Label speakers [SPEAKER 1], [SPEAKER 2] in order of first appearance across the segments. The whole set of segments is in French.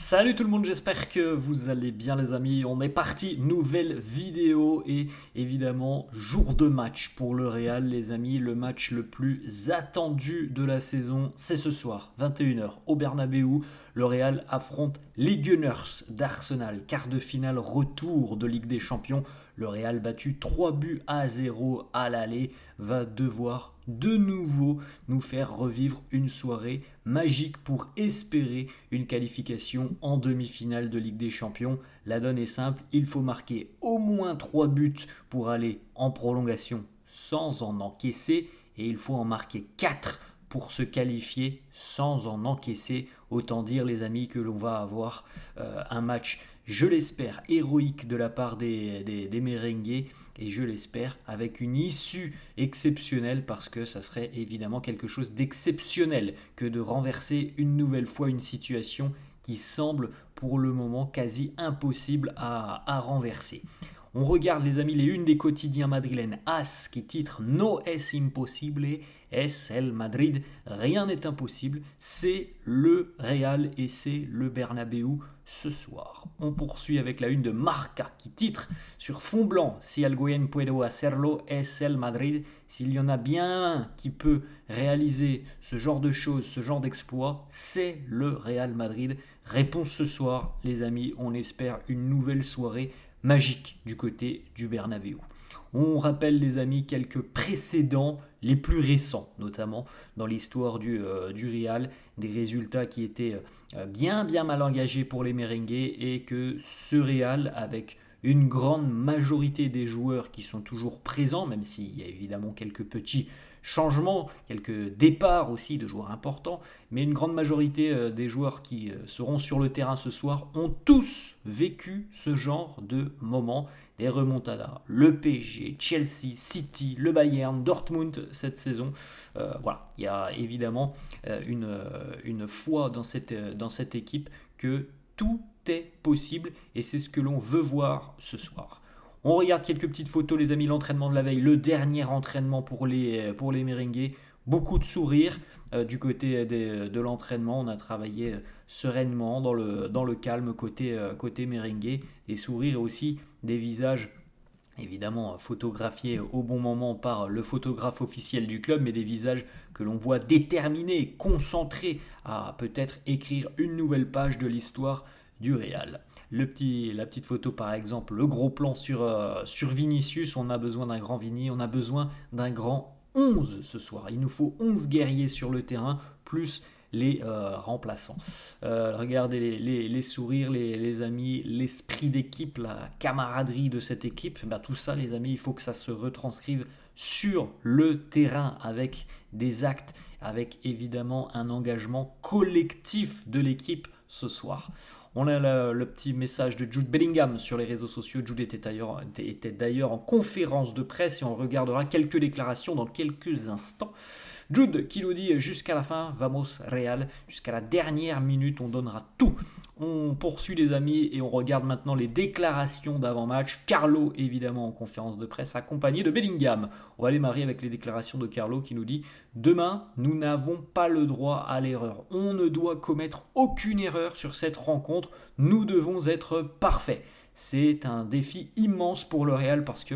[SPEAKER 1] Salut tout le monde, j'espère que vous allez bien les amis. On est parti, nouvelle vidéo et évidemment jour de match pour le Real les amis. Le match le plus attendu de la saison, c'est ce soir, 21h au Bernabeu. Le Real affronte les Gunners d'Arsenal, quart de finale retour de Ligue des Champions. Le Real battu 3-0 à l'aller va devoir de nouveau nous faire revivre une soirée magique pour espérer une qualification en demi-finale de Ligue des Champions. La donne est simple, il faut marquer au moins 3 buts pour aller en prolongation sans en encaisser et il faut en marquer 4 pour se qualifier sans en encaisser. Autant dire les amis que l'on va avoir un match, je l'espère, héroïque de la part des merengues et je l'espère avec une issue exceptionnelle parce que ça serait évidemment quelque chose d'exceptionnel que de renverser une nouvelle fois une situation qui semble pour le moment quasi impossible à renverser. On regarde les amis les unes des quotidiens madrilènes AS qui titre No es imposible, es el Madrid, rien n'est impossible, c'est le Real et c'est le Bernabeu ce soir. On poursuit avec la une de Marca qui titre sur fond blanc si alguien puede hacerlo es el Madrid, s'il y en a bien un qui peut réaliser ce genre de choses, ce genre d'exploit, c'est le Real Madrid. Réponse ce soir les amis, on espère une nouvelle soirée magique du côté du Bernabeu. On rappelle les amis quelques précédents les plus récents, notamment dans l'histoire du Real, des résultats qui étaient bien mal engagés pour les merengues et que ce Real avec une grande majorité des joueurs qui sont toujours présents, même s'il y a évidemment quelques petits changements, quelques départs aussi de joueurs importants, mais une grande majorité des joueurs qui seront sur le terrain ce soir ont tous vécu ce genre de moments, des remontadas, le PSG, Chelsea, City, le Bayern, Dortmund cette saison. Voilà, il y a évidemment une foi dans cette équipe que tout est possible et c'est ce que l'on veut voir ce soir. On regarde quelques petites photos, les amis, l'entraînement de la veille, le dernier entraînement pour les merengues. Beaucoup de sourires du côté de l'entraînement. On a travaillé sereinement dans le calme côté merengue. Des sourires et aussi des visages évidemment photographiés au bon moment par le photographe officiel du club, mais des visages que l'on voit déterminés, concentrés à peut-être écrire une nouvelle page de l'histoire du Real. La petite photo par exemple, le gros plan sur Vinicius, on a besoin d'un grand Vini, on a besoin d'un grand 11 ce soir. Il nous faut 11 guerriers sur le terrain, plus les remplaçants. Regardez les sourires, les amis, l'esprit d'équipe, la camaraderie de cette équipe. Ben, tout ça, les amis, il faut que ça se retranscrive sur le terrain avec des actes, avec évidemment un engagement collectif de l'équipe ce soir. On a le petit message de Jude Bellingham sur les réseaux sociaux. Jude était d'ailleurs en conférence de presse et on regardera quelques déclarations dans quelques instants. Jude qui nous dit jusqu'à la fin, vamos Real, jusqu'à la dernière minute, on donnera tout. On poursuit les amis et on regarde maintenant les déclarations d'avant-match. Carlo évidemment en conférence de presse accompagné de Bellingham. On va démarrer avec les déclarations de Carlo qui nous dit demain, nous n'avons pas le droit à l'erreur. On ne doit commettre aucune erreur sur cette rencontre. Nous devons être parfaits. C'est un défi immense pour le Real parce que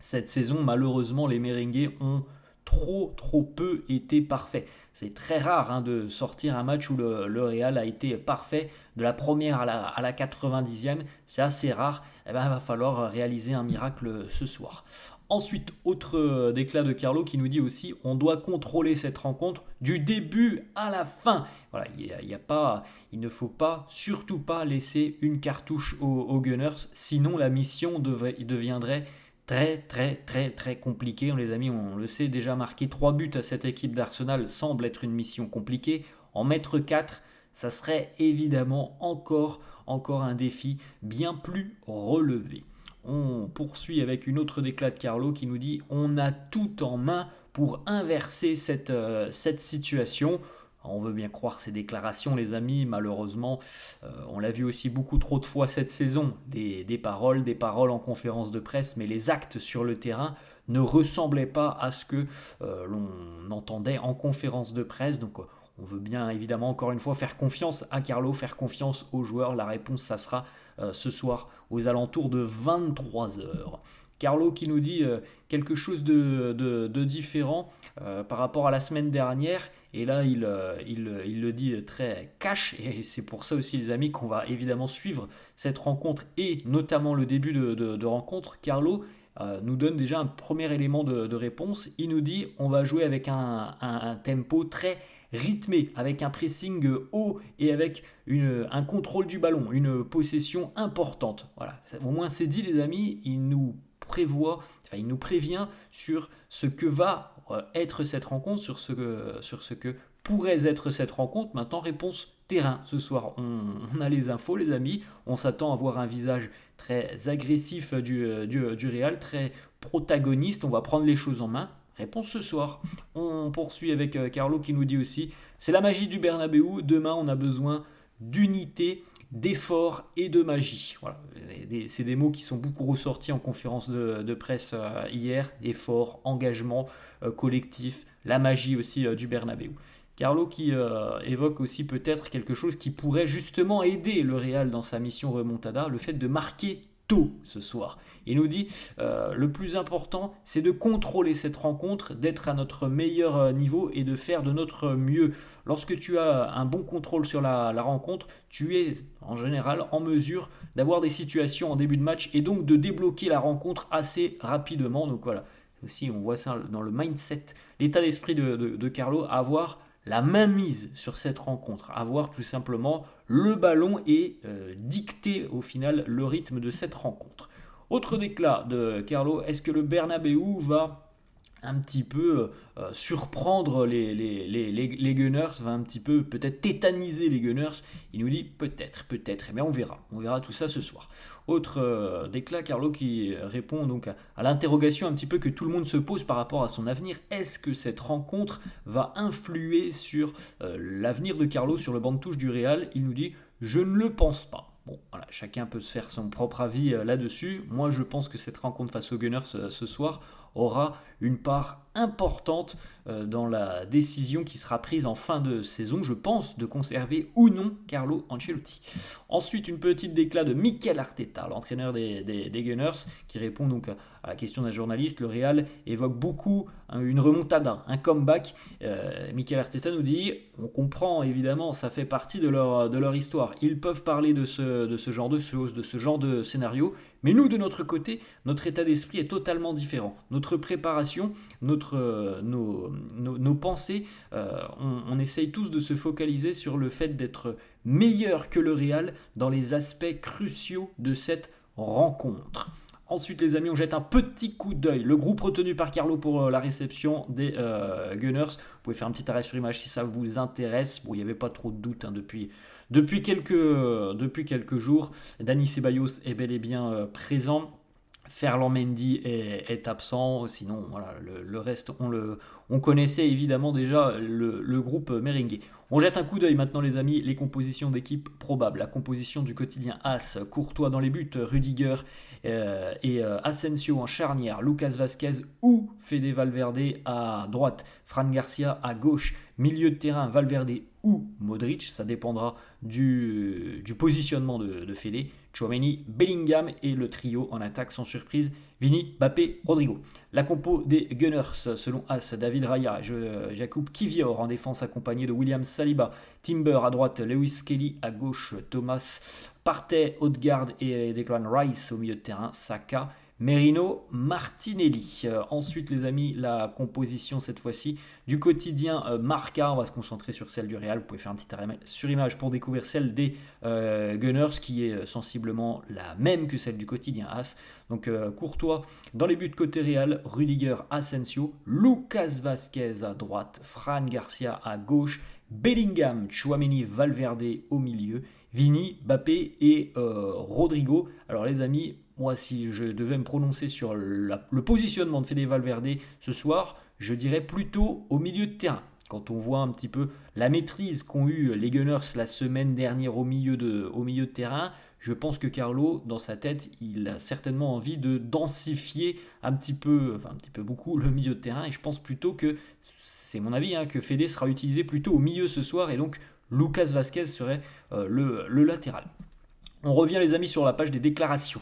[SPEAKER 1] cette saison, malheureusement, les merengues ont trop peu été parfait. C'est très rare de sortir un match où le Real a été parfait de la première à la 90e. C'est assez rare. Il va falloir réaliser un miracle ce soir. Ensuite, autre déclat de Carlo qui nous dit aussi on doit contrôler cette rencontre du début à la fin. Voilà, il ne faut pas, surtout pas laisser une cartouche aux Gunners, sinon la mission deviendrait très compliqué. Les amis, on le sait, déjà marquer 3 buts à cette équipe d'Arsenal semble être une mission compliquée. En mettre 4, ça serait évidemment encore un défi bien plus relevé. On poursuit avec une autre déclat de Carlo qui nous dit on a tout en main pour inverser cette situation. On veut bien croire ces déclarations, les amis. Malheureusement, on l'a vu aussi beaucoup trop de fois cette saison. Des paroles en conférence de presse, mais les actes sur le terrain ne ressemblaient pas à ce que l'on entendait en conférence de presse. Donc, on veut bien évidemment encore une fois faire confiance à Carlo, faire confiance aux joueurs. La réponse, ça sera ce soir aux alentours de 23h. Carlo qui nous dit quelque chose de différent par rapport à la semaine dernière. Et là, il le dit très cash. Et c'est pour ça aussi, les amis, qu'on va évidemment suivre cette rencontre et notamment le début de rencontre. Carlo nous donne déjà un premier élément de réponse. Il nous dit on va jouer avec un tempo très rythmé, avec un pressing haut et avec un contrôle du ballon, une possession importante. Voilà, au moins c'est dit les amis, il nous prévient sur ce que va être cette rencontre, sur ce que pourrait être cette rencontre. Maintenant, réponse terrain ce soir. On a les infos les amis, on s'attend à voir un visage très agressif du Real, très protagoniste, on va prendre les choses en main. Réponse ce soir. On poursuit avec Carlo qui nous dit aussi c'est la magie du Bernabéu. Demain, on a besoin d'unité, d'effort et de magie. Voilà. C'est des mots qui sont beaucoup ressortis en conférence de presse hier. Effort, engagement collectif, la magie aussi du Bernabéu. Carlo qui évoque aussi peut-être quelque chose qui pourrait justement aider le Real dans sa mission remontada, le fait de marquer tôt ce soir. Il nous dit le plus important c'est de contrôler cette rencontre, d'être à notre meilleur niveau et de faire de notre mieux. Lorsque tu as un bon contrôle sur la rencontre, tu es en général en mesure d'avoir des situations en début de match et donc de débloquer la rencontre assez rapidement. Donc voilà, aussi on voit ça dans le mindset, l'état d'esprit de Carlo, avoir la main mise sur cette rencontre, avoir tout simplement le ballon et dicter au final le rythme de cette rencontre. Autre déclat de Carlo, est-ce que le Bernabéu va un petit peu surprendre les Gunners, va un petit peu peut-être tétaniser les Gunners? Il nous dit peut-être, mais on verra tout ça ce soir. Autre déclat, Carlo qui répond donc à l'interrogation un petit peu que tout le monde se pose par rapport à son avenir. Est-ce que cette rencontre va influer sur l'avenir de Carlo sur le banc de touche du Real? Il nous dit je ne le pense pas. Bon, voilà, chacun peut se faire son propre avis là-dessus. Moi, je pense que cette rencontre face aux Gunners ce soir aura une part importante dans la décision qui sera prise en fin de saison, je pense, de conserver ou non Carlo Ancelotti. Ensuite, une petite déclat de Mikel Arteta, l'entraîneur des Gunners, qui répond donc à la question d'un journaliste. Le Real évoque beaucoup une remontada, un comeback. Mikel Arteta nous dit, on comprend évidemment, ça fait partie de leur histoire. Ils peuvent parler de ce genre de choses, de ce genre de scénario, mais nous, de notre côté, notre état d'esprit est totalement différent. Notre préparation, nos pensées, on essaye tous de se focaliser sur le fait d'être meilleur que le Real dans les aspects cruciaux de cette rencontre. Ensuite, les amis, on jette un petit coup d'œil. Le groupe retenu par Carlo pour la réception des Gunners. Vous pouvez faire un petit arrêt sur image si ça vous intéresse. Bon, il n'y avait pas trop de doute depuis quelques jours. Dani Ceballos est bel et bien présent. Ferland Mendy est absent, sinon voilà, le reste on connaissait évidemment déjà le groupe merengue. On jette un coup d'œil maintenant les amis, les compositions d'équipe probables. La composition du quotidien AS, Courtois dans les buts, Rudiger et Asensio en charnière, Lucas Vazquez ou Fede Valverde à droite, Fran Garcia à gauche, milieu de terrain Valverde ou Modric, ça dépendra du positionnement de Fede, Tchouaméni, Bellingham et le trio en attaque sans surprise, Vini, Mbappé, Rodrigo. La compo des Gunners, selon As, David Raya, Jakub Kiwior en défense accompagné de William Saliba, Timber à droite, Lewis Kelly à gauche, Thomas Partey, Odegaard et Declan Rice au milieu de terrain, Saka, Merino, Martinelli. Ensuite les amis, la composition cette fois-ci du quotidien Marca, on va se concentrer sur celle du Real, vous pouvez faire un petit arrêt sur image pour découvrir celle des Gunners qui est sensiblement la même que celle du quotidien As. Donc Courtois dans les buts côté Real, Rudiger, Asensio, Lucas Vazquez à droite, Fran Garcia à gauche, Bellingham, Tchouaméni, Valverde au milieu, Vini, Mbappé et Rodrigo. Alors les amis, moi si je devais me prononcer sur le positionnement de Fede Valverde ce soir, je dirais plutôt au milieu de terrain. quand on voit un petit peu la maîtrise qu'ont eu les Gunners la semaine dernière au milieu de terrain, je pense que Carlo, dans sa tête, il a certainement envie de densifier un petit peu, enfin un petit peu beaucoup, le milieu de terrain. Et je pense plutôt que, c'est mon avis, hein, que Fede sera utilisé plutôt au milieu ce soir. Et donc Lucas Vasquez serait le latéral. On revient les amis sur la page des déclarations.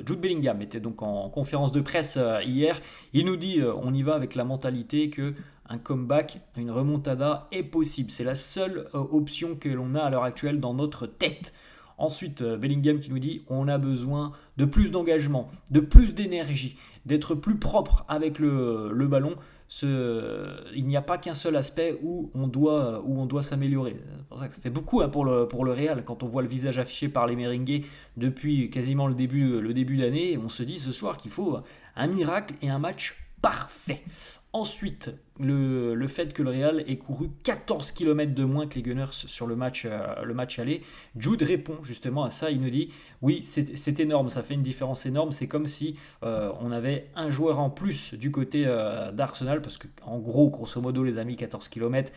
[SPEAKER 1] Jude Bellingham était donc en conférence de presse hier. Il nous dit on y va avec la mentalité que un comeback, une remontada est possible. C'est la seule option que l'on a à l'heure actuelle dans notre tête. Ensuite, Bellingham qui nous dit on a besoin de plus d'engagement, de plus d'énergie, d'être plus propre avec le ballon. Il n'y a pas qu'un seul aspect où on doit s'améliorer. Ça fait beaucoup hein, pour le Real. Quand on voit le visage affiché par les merengues depuis quasiment le début d'année, on se dit ce soir qu'il faut un miracle et un match parfait. Ensuite, le fait que le Real ait couru 14 km de moins que les Gunners sur le match aller, Jude répond justement à ça. Il nous dit oui, c'est énorme, ça fait une différence énorme. C'est comme si on avait un joueur en plus du côté d'Arsenal, parce que en gros, grosso modo, les amis, 14 km,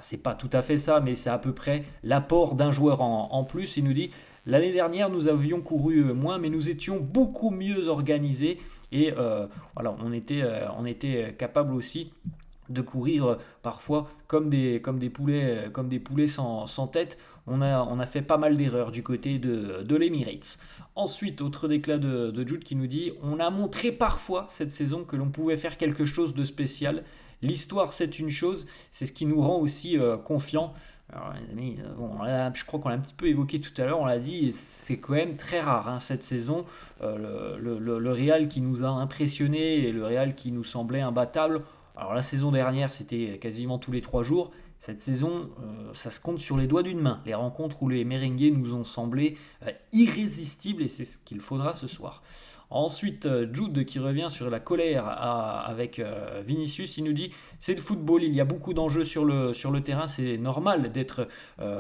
[SPEAKER 1] c'est pas tout à fait ça, mais c'est à peu près l'apport d'un joueur en plus. Il nous dit l'année dernière, nous avions couru moins, mais nous étions beaucoup mieux organisés. Et voilà, on était capable aussi de courir parfois comme des poulets sans tête. On a fait pas mal d'erreurs du côté de l'Emirates. Ensuite, autre déclat de Jude qui nous dit on a montré parfois cette saison que l'on pouvait faire quelque chose de spécial. L'histoire, c'est une chose, c'est ce qui nous rend aussi confiants. Alors, les amis, je crois qu'on l'a un petit peu évoqué tout à l'heure, on l'a dit, c'est quand même très rare hein, cette saison. Le Real qui nous a impressionnés et le Real qui nous semblait imbattable. Alors la saison dernière, c'était quasiment tous les 3 jours. Cette saison, ça se compte sur les doigts d'une main. Les rencontres où les merengues nous ont semblé irrésistibles et c'est ce qu'il faudra ce soir. Ensuite, Jude qui revient sur la colère avec Vinicius, il nous dit c'est le football, il y a beaucoup d'enjeux sur le terrain, c'est normal d'être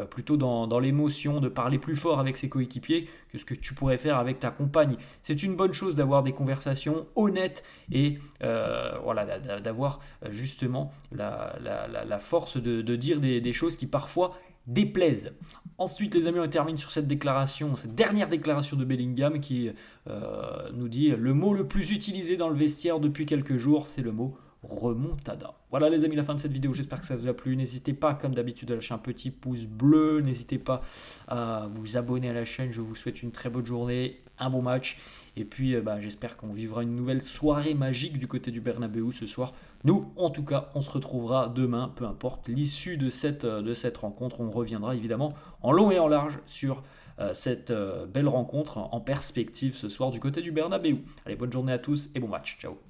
[SPEAKER 1] plutôt dans l'émotion, de parler plus fort avec ses coéquipiers que ce que tu pourrais faire avec ta compagne. C'est une bonne chose d'avoir des conversations honnêtes et voilà, d'avoir justement la force de dire des choses qui parfois déplaisent. Ensuite, les amis, on termine sur cette dernière déclaration de Bellingham qui nous dit le mot le plus utilisé dans le vestiaire depuis quelques jours, c'est le mot remontada. Voilà les amis, la fin de cette vidéo, j'espère que ça vous a plu. N'hésitez pas comme d'habitude à lâcher un petit pouce bleu, n'hésitez pas à vous abonner à la chaîne, je vous souhaite une très bonne journée, un bon match et puis j'espère qu'on vivra une nouvelle soirée magique du côté du Bernabeu ce soir. Nous, en tout cas, on se retrouvera demain, peu importe l'issue de cette rencontre, on reviendra évidemment en long et en large sur cette belle rencontre en perspective ce soir du côté du Bernabeu. Allez, bonne journée à tous et bon match, ciao.